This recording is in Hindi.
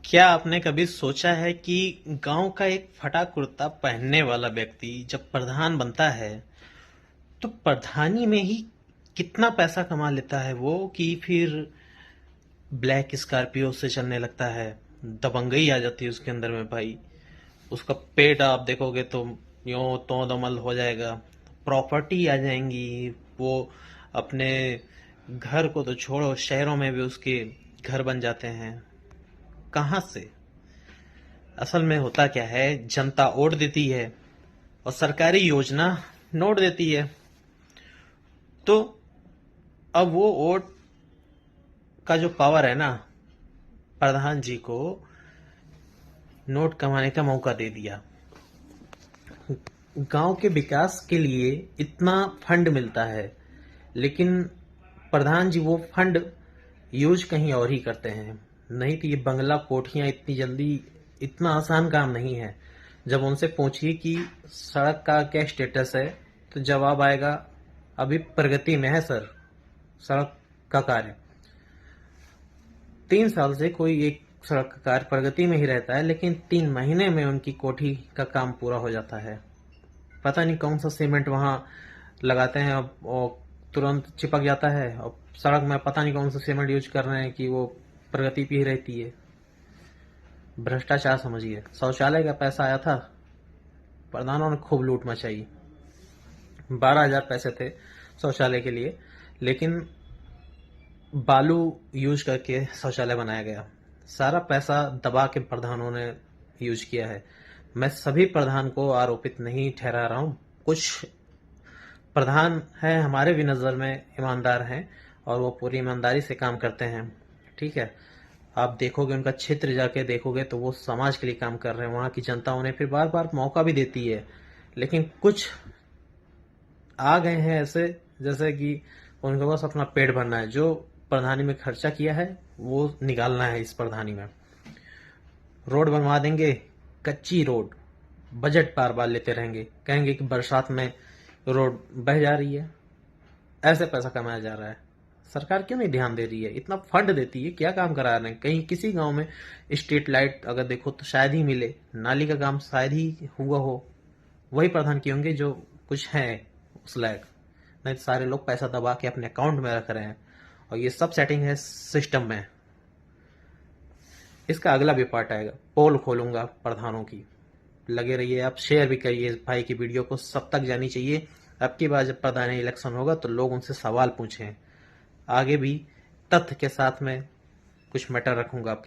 क्या आपने कभी सोचा है कि गांव का एक फटा कुर्ता पहनने वाला व्यक्ति जब प्रधान बनता है तो प्रधानी में ही कितना पैसा कमा लेता है वो, कि फिर ब्लैक स्कॉर्पियो से चलने लगता है। दबंगई आ जाती है उसके अंदर में भाई। उसका पेट आप देखोगे तो यूं तो दमल हो जाएगा। प्रॉपर्टी आ जाएंगी। वो अपने घर को तो छोड़ो, शहरों में भी उसके घर बन जाते हैं। कहाँ से? असल में होता क्या है, जनता वोट देती है और सरकारी योजना नोट देती है। तो अब वो वोट का जो पावर है ना, प्रधान जी को नोट कमाने का मौका दे दिया। गांव के विकास के लिए इतना फंड मिलता है, लेकिन प्रधान जी वो फंड यूज कहीं और ही करते हैं। नहीं तो ये बंगला कोठियां इतनी जल्दी, इतना आसान काम नहीं है। जब उनसे पूछिए कि सड़क का क्या स्टेटस है, तो जवाब आएगा अभी प्रगति में है सर सड़क का कार्य। 3 साल से कोई एक सड़क का कार्य प्रगति में ही रहता है, लेकिन 3 महीने में उनकी कोठी का काम पूरा हो जाता है। पता नहीं कौन सा सीमेंट वहां लगाते हैं, अब और तुरंत चिपक जाता है। और सड़क में पता नहीं कौन सा सीमेंट यूज कर रहे हैं कि वो प्रगति पे ही रहती है। भ्रष्टाचार समझिए। शौचालय का पैसा आया था, प्रधानों ने खूब लूट मचाई। 12,000 पैसे थे शौचालय के लिए, लेकिन बालू यूज करके शौचालय बनाया गया। सारा पैसा दबा के प्रधानों ने यूज किया है। मैं सभी प्रधान को आरोपित नहीं ठहरा रहा हूं। कुछ प्रधान है हमारे भी नज़र में ईमानदार हैं और वो पूरी ईमानदारी से काम करते हैं। ठीक है, आप देखोगे उनका क्षेत्र जाके देखोगे तो वो समाज के लिए काम कर रहे हैं। वहाँ की जनता उन्हें फिर बार बार मौका भी देती है। लेकिन कुछ आ गए हैं ऐसे, जैसे कि उनके पास अपना पेट भरना है। जो प्रधानी में खर्चा किया है वो निकालना है इस प्रधानी में। रोड बनवा देंगे, कच्ची रोड, बजट बार बार लेते रहेंगे, कहेंगे कि बरसात में रोड बह जा रही है। ऐसे पैसा कमाया जा रहा है। सरकार क्यों नहीं ध्यान दे रही है? इतना फंड देती है, क्या काम करा रहे हैं? कहीं किसी गांव में स्ट्रीट लाइट अगर देखो तो शायद ही मिले, नाली का काम शायद ही हुआ हो। वही प्रधान की होंगे जो कुछ है उस लायक। नहीं तो सारे लोग पैसा दबा के अपने अकाउंट में रख रहे हैं। और ये सब सेटिंग है सिस्टम में। इसका अगला भी पार्ट आएगा, पोल खोलूंगा प्रधानों की। लगे रहिए आप, शेयर भी करिए इस भाई की वीडियो को, सब तक जानी चाहिए। अब की बार जब प्रधानी इलेक्शन होगा तो लोग उनसे सवाल पूछें। आगे भी तथ्य के साथ में कुछ मैटर रखूंगा आपके साथ।